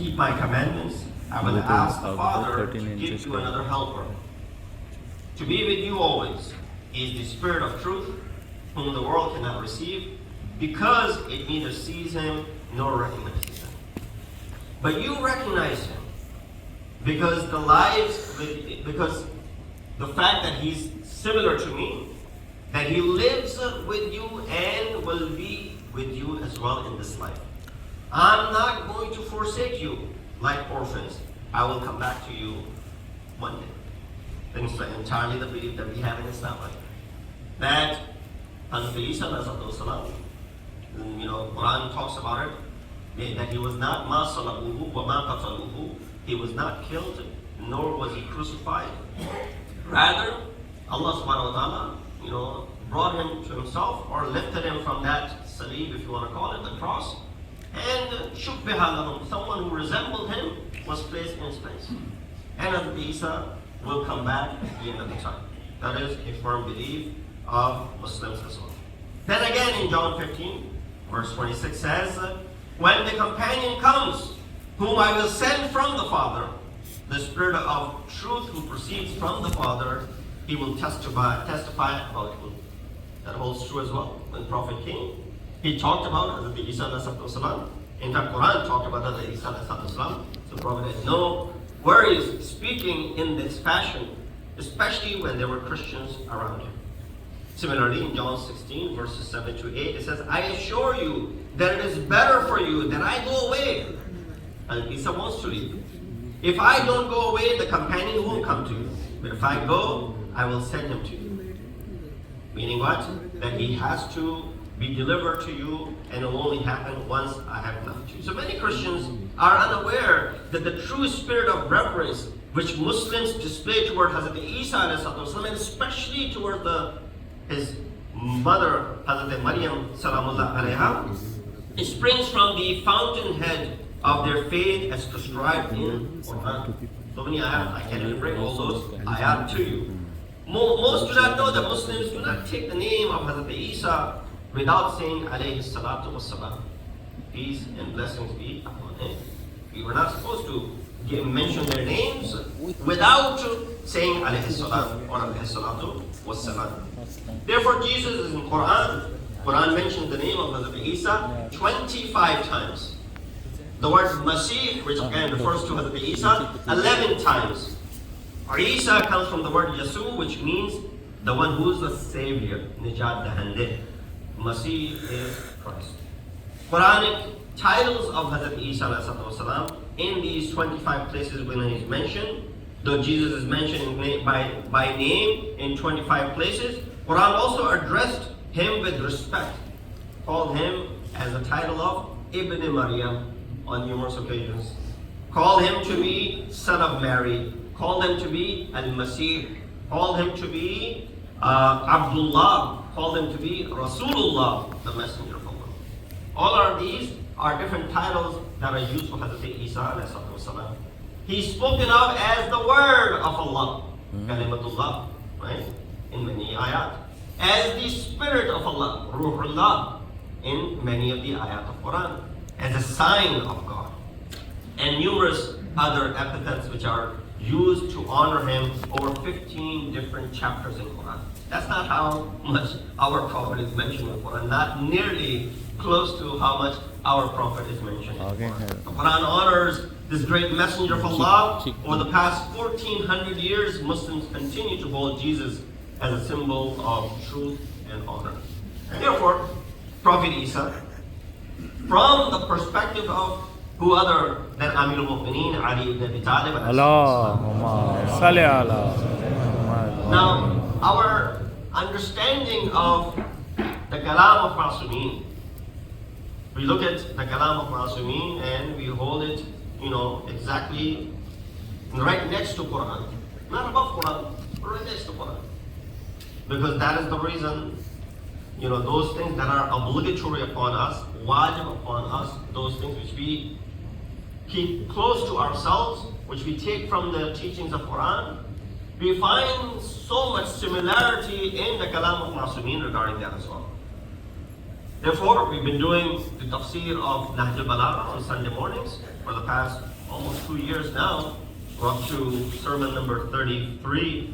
keep my commandments, I will ask the Father to give you another helper, to be with you always. He is the Spirit of truth, whom the world cannot receive, because it neither sees him nor recognizes him. But you recognize him, because because the fact that he's similar to me, that he lives with you and will be with you as well in this life. I'm not going to forsake you like orphans. I will come back to you one day. Things are entirely the belief that we have in Islam, right? That Hazrat Isa, Quran talks about it, that he was not ma salabuhu wa ma qataluhu. He was not killed, nor was he crucified. Rather, Allah subhanahu wa ta'ala, brought him to himself, or lifted him from that salib, if you want to call it, the cross, and shubbiha lahum, someone who resembled him was placed in his place. And Hazrat Isa will come back at the end of the time. That is a firm belief of Muslims as well. Then again in John 15, verse 26 says, when the companion comes, whom I will send from the Father, the Spirit of truth who proceeds from the Father, he will testify about him. That holds true as well. When Prophet came, he talked about Hazrat Isa ﷺ. In fact, Quran talked about Hazrat Isa ﷺ. So Prophet had no worries speaking in this fashion, especially when there were Christians around him. Similarly, in John 16, verses 7 to 8, it says, I assure you that it is better for you that I go away. And Isa wants to leave. If I don't go away, the companion won't come to you. But if I go, I will send him to you. Meaning what? That he has to be delivered to you, and it will only happen once I have left you. So many Christians are unaware that the true spirit of reverence which Muslims display toward Hazrat Isa ﷺ, and especially toward his mother, Hazrat Maryam salamullah alayha, it springs from the fountainhead of their faith as prescribed in Quran. So many ayat, I can't even bring all those ayat to you. Most do not know that Muslims do not take the name of Hazrat Isa without saying alayhi salatu wassalam. Peace and blessings be upon him. We were not supposed to mention their names without saying alayhi salam or alayhi salatu wassalam. Therefore, Jesus is in Quran. Quran mentions the name of Hazrat Isa 25 times. The word Masih, which again refers to Hazrat Isa, 11 times. Isa comes from the word Yasu, which means the one who is the Savior, Nijat Dahande. Masih is Christ. Quranic titles of Hazrat Isa ﷺ in these 25 places when he is mentioned, though Jesus is mentioned by name in 25 places, Quran also addressed him with respect, called him as a title of Ibn Maryam on numerous occasions, called him to be Son of Mary, called him to be Al-Masih, called him to be Abdullah, called him to be Rasulullah, the Messenger of Allah. All of these are different titles that are used for Hazrat Isa ﷺ. He's spoken of as the Word of Allah, Kalimatullah, right? In many ayat. As the Spirit of Allah, Ruhullah, in many of the ayat of Quran. As a sign of God. And numerous other epithets which are used to honor him, over 15 different chapters in Quran. That's not how much our Prophet is mentioned in Quran, not nearly close to how much our Prophet is mentioned in Quran. The Quran honors this great messenger of Allah. Over the past 1400 years, Muslims continue to hold Jesus as a symbol of truth and honor. Therefore, Prophet Isa, from the perspective of who other than Amirul Mu'mineen, Ali ibn Abi Talib. Now, our understanding of the Kalam of Masumeen, we look at the Kalam of Masumeen and we hold it, exactly right next to Quran. Not above Quran, but right next to Quran. Because that is the reason, those things that are obligatory upon us, wajib upon us, those things which we keep close to ourselves, which we take from the teachings of Quran, we find so much similarity in the Kalam of Masumeen regarding that as well. Therefore, we've been doing the tafsir of Nahj al-Balagha on Sunday mornings for the past almost 2 years now. We're up to sermon number 33.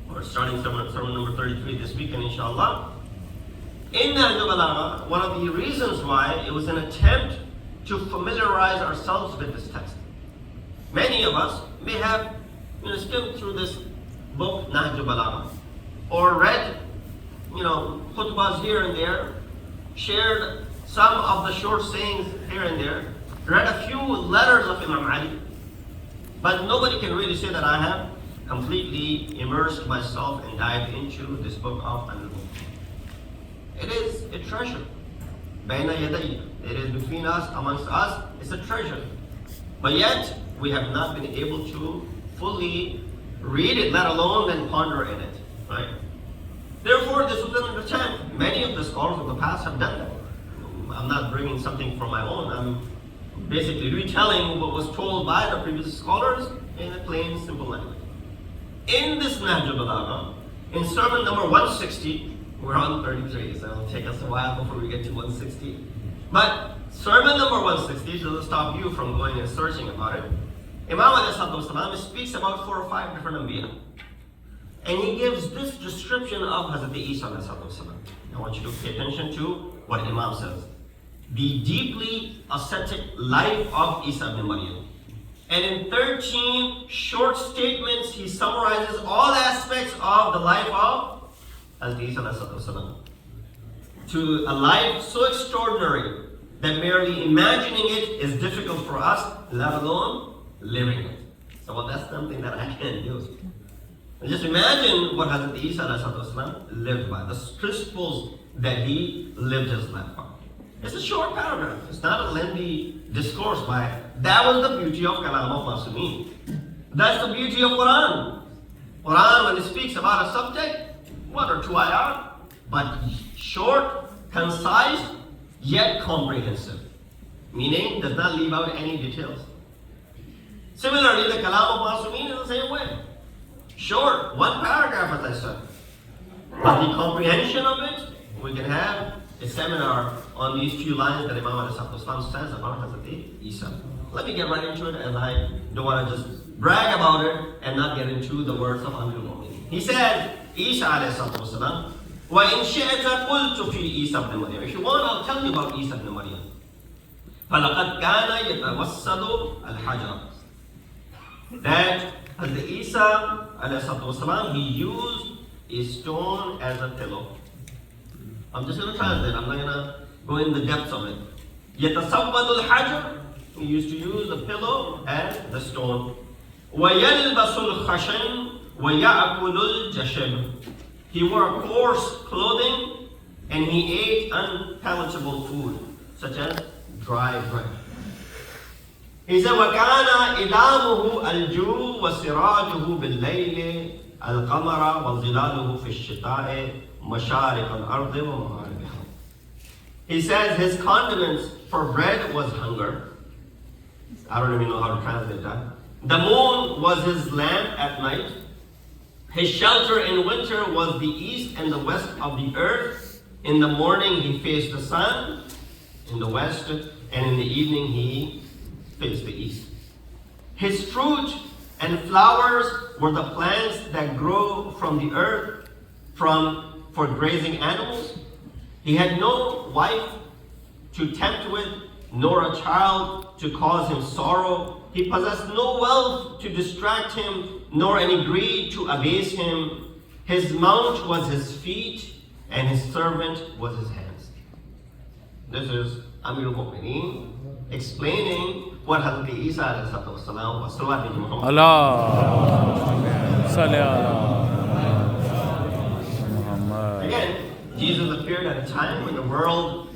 We're starting sermon number 33 this weekend, inshallah. In Nahj al-Balagha, one of the reasons why it was an attempt to familiarize ourselves with this text. Many of us may have skimmed through this book, Nahj al-Balagha, or read khutbas here and there, shared some of the short sayings here and there, read a few letters of Imam Ali, but nobody can really say that I have completely immersed myself and dived into this book of Ahl-e-Bait. It is a treasure. Baina yadayya. It is between us, amongst us. It's a treasure. But yet, we have not been able to fully read it, let alone then ponder in it. Right? Therefore, this was an attempt. Many of the scholars of the past have done that. I'm not bringing something from my own. I'm basically retelling what was told by the previous scholars in a plain, simple language. In this Nahj al-Balagha, in sermon number 160, we're on 33, so it'll take us a while before we get to 160. But sermon number 160 doesn't stop you from going and searching about it. Imam alayhi speaks about 4 or 5 different Anbiya. And he gives this description of Hazrat Isa alayhi. I want you to pay attention to what Imam says. The deeply ascetic life of Isa ibn Maryam. And in 13 short statements, he summarizes all aspects of the life of Hazrat Isa alayhi, to a life so extraordinary that merely imagining it is difficult for us, let alone living it. So that's something that I can't do. And just imagine what Hazrat Isa alayhi lived by, the principles that he lived his life by. It's a short paragraph. It's not a lengthy discourse by it. That was the beauty of Kalam of Masumeen. That's the beauty of Quran. Quran, when it speaks about a subject, 1 or 2 ayat, but short, concise, yet comprehensive. Meaning, does not leave out any details. Similarly, the Kalam of Masumeen is the same way. Short, 1 paragraph, as I said. But the comprehension of it, we can have a seminar on these few lines that Imam Al-Islam says about Hazrat Isa. Let me get right into it, as I don't want to just brag about it and not get into the words of Amir al-Mu'minin. He said, Isa alayhi وَإِنْ شِئْتَ قُلْتُ فِي إِيسَى بْنِ مَرْيَمَ. If you want, I'll tell you about Isa ibn Maryam. فَلَقَدْ كَانَ يَتَوَسَّدُ الْحَجَرَ. That Hazrat Isa alayhi he used a stone as a pillow. I'm just going to translate. I'm not going to go in the depths of it. يَتَسَوَّدُ الْحَجَرَ. He used to use the pillow and the stone. وَيَلْبَسُ الْخَشَنِ وَيَأْكُلُ الْجَشَبِ. He wore coarse clothing and he ate unpalatable food, such as dry bread. He said, وَكَانَ إِلَامُهُ الْجُوءُ وَسِرَاجُهُ بِاللَّيْلِ الْقَمَرَ وَظِلَالُهُ فِي الشِّتَاءِ مَشَارِقَ الْأَرْضِ وَمَغَارِبِهَا. He says his condiments for bread was hunger. I don't even know how to translate that. The moon was his lamp at night. His shelter in winter was the east and the west of the earth. In the morning he faced the sun in the west, and in the evening he faced the east. His fruit and flowers were the plants that grow from the earth for grazing animals. He had no wife to tempt with, nor a child to cause him sorrow. He possessed no wealth to distract him, nor any greed to abase him. His mount was his feet, and his servant was his hands. This is Amir al-Mu'minin explaining what Hazrat Isa was. Again, Jesus appeared at a time when the world,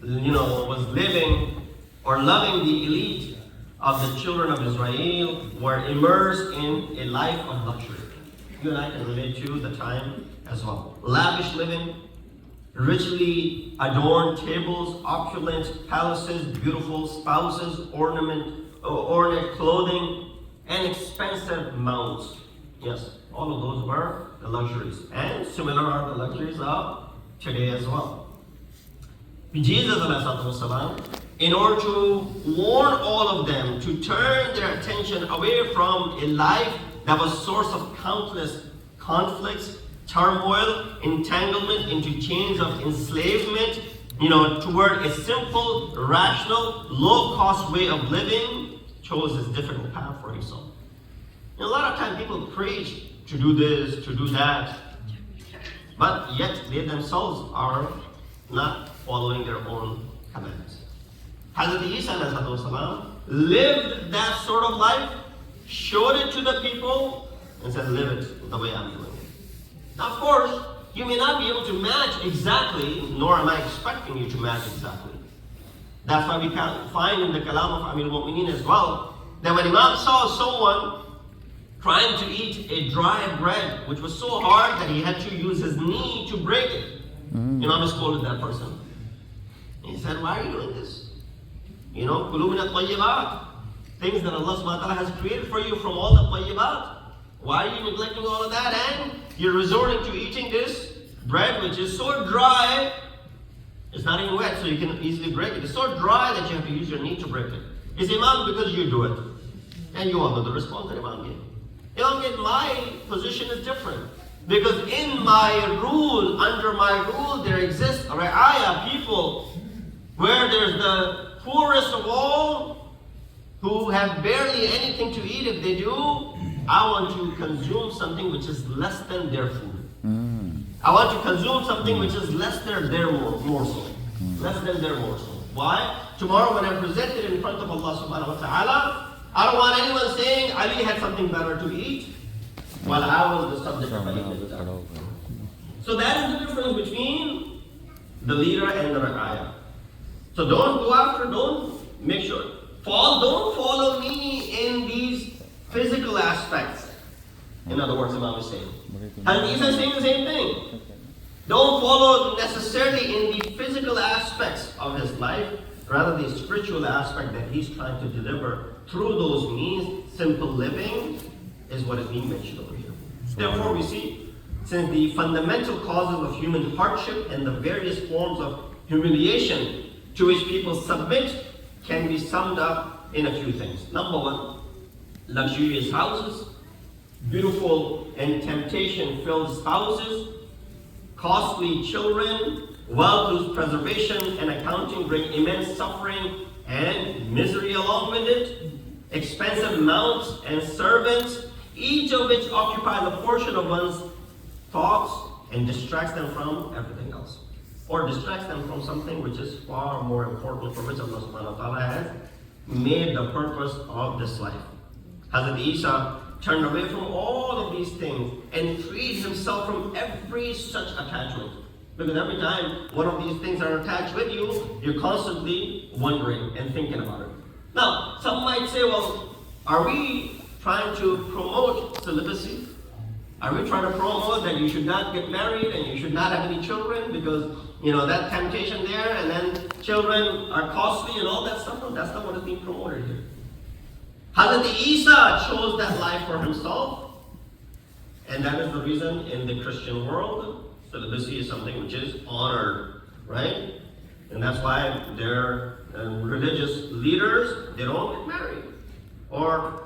was living or loving the elite of the children of Israel, were immersed in a life of luxury. You and I can relate to the time as well. Lavish living, richly adorned tables, opulent palaces, beautiful spouses, ornate clothing, and expensive mounts. Yes, all of those were the luxuries. And similar are the luxuries of today as well. Jesus والسلام, in order to warn all of them to turn their attention away from a life that was source of countless conflicts, turmoil, entanglement into chains of enslavement, toward a simple, rational, low-cost way of living, chose this difficult path for himself. A lot of times people preach to do this, to do that, but yet they themselves are not following their own commands. Hazrat Isa والسلام, lived that sort of life, showed it to the people, and said, live it the way I'm doing it. Now, of course, you may not be able to match exactly, nor am I expecting you to match exactly. That's why we can find in the Kalam of Amir al-Mu'mineen as well, that when Imam saw someone trying to eat a dry bread, which was so hard that he had to use his knee to break it, Imam scolded that person. He said, why are you doing this? Kulu min at-tayyibat, things that Allah subhanahu wa ta'ala has created for you from all the tayyibat. Why are you neglecting all of that? And you're resorting to eating this bread, which is so dry, it's not even wet, so you can easily break it. It's so dry that you have to use your knee to break it. It's Imam because you do it. And you all know the response that Imam gave. Imam gave, my position is different. Because in my rule, under my rule, there exists ra'aya, people, where there's the poorest of all, who have barely anything to eat. If they do, I want to consume something which is less than their food. I want to consume something which is less than their morsel. Less than their morsel. Why? Tomorrow when I'm presented in front of Allah subhanahu wa ta'ala, I don't want anyone saying Ali had something better to eat while I was the subject of eating. So that is the difference between the leader and the ra'aya. So don't go after, don't follow me in these physical aspects. In other words, Imam is saying. And Isa is saying the same thing. Don't follow necessarily in the physical aspects of his life, rather the spiritual aspect that he's trying to deliver through those means. Simple living is what is being mentioned over here. Therefore, we see, since the fundamental causes of human hardship and the various forms of humiliation to which people submit can be summed up in a few things. Number one, luxurious houses, beautiful and temptation-filled spouses, costly children, wealth whose preservation and accounting bring immense suffering and misery along with it, expensive mounts and servants, each of which occupies a portion of one's thoughts and distracts them from everything else, or distracts them from something which is far more important, for which Allah subhanahu wa ta'ala has made the purpose of this life. Hazrat Isa turned away from all of these things and freed himself from every such attachment. Because every time one of these things are attached with you, you're constantly wondering and thinking about it. Now, some might say, well, are we trying to promote celibacy? Are we trying to promote that you should not get married and you should not have any children because, that temptation there, and then children are costly and all that stuff? No, that's not what is being promoted here. Hazrat Isa chose that life for himself, and that is the reason in the Christian world, celibacy is something which is honored, right? And that's why their religious leaders, they don't get married, or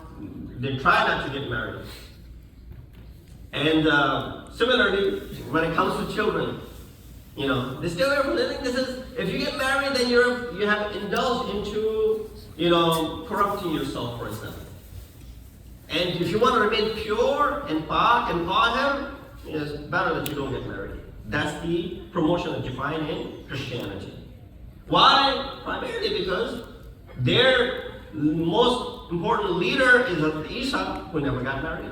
they try not to get married. And similarly, when it comes to children, they stay away from living. This is, if you get married, then you have indulged into, corrupting yourself, for example. And if you want to remain pure and pak and tahir, it's better that you don't get married. That's the promotion that you find in Christianity. Why? Primarily because their most important leader is Hazrat Isa, who never got married.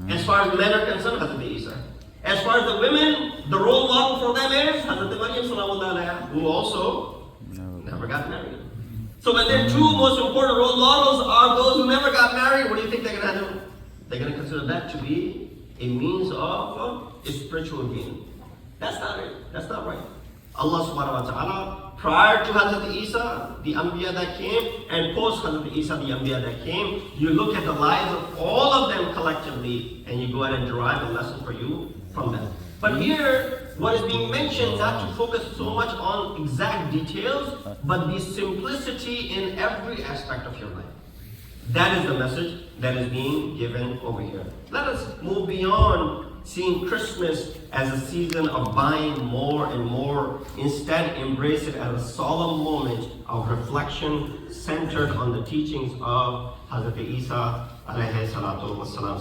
As far as men are concerned, Hazrat Isa. As far as the women, the role model for them is Hazrat Maryam sallallahu alaihi, who also never got married. So when their two most important role models are those who never got married, what do you think they're going to do? They're going to consider that to be a means of spiritual gain. That's not it. That's not right. Allah subhanahu wa ta'ala, prior to Hazrat Isa, the Anbiya that came, and post Hazrat Isa, the Anbiya that came, you look at the lives of all of them collectively, and you go ahead and derive a lesson for you from them. But here, what is being mentioned, not to focus so much on exact details, but the simplicity in every aspect of your life. That is the message that is being given over here. Let us move beyond seeing Christmas as a season of buying more and more. Instead, embrace it as a solemn moment of reflection centered on the teachings of Hazrat Isa alayhi salatu wassalam.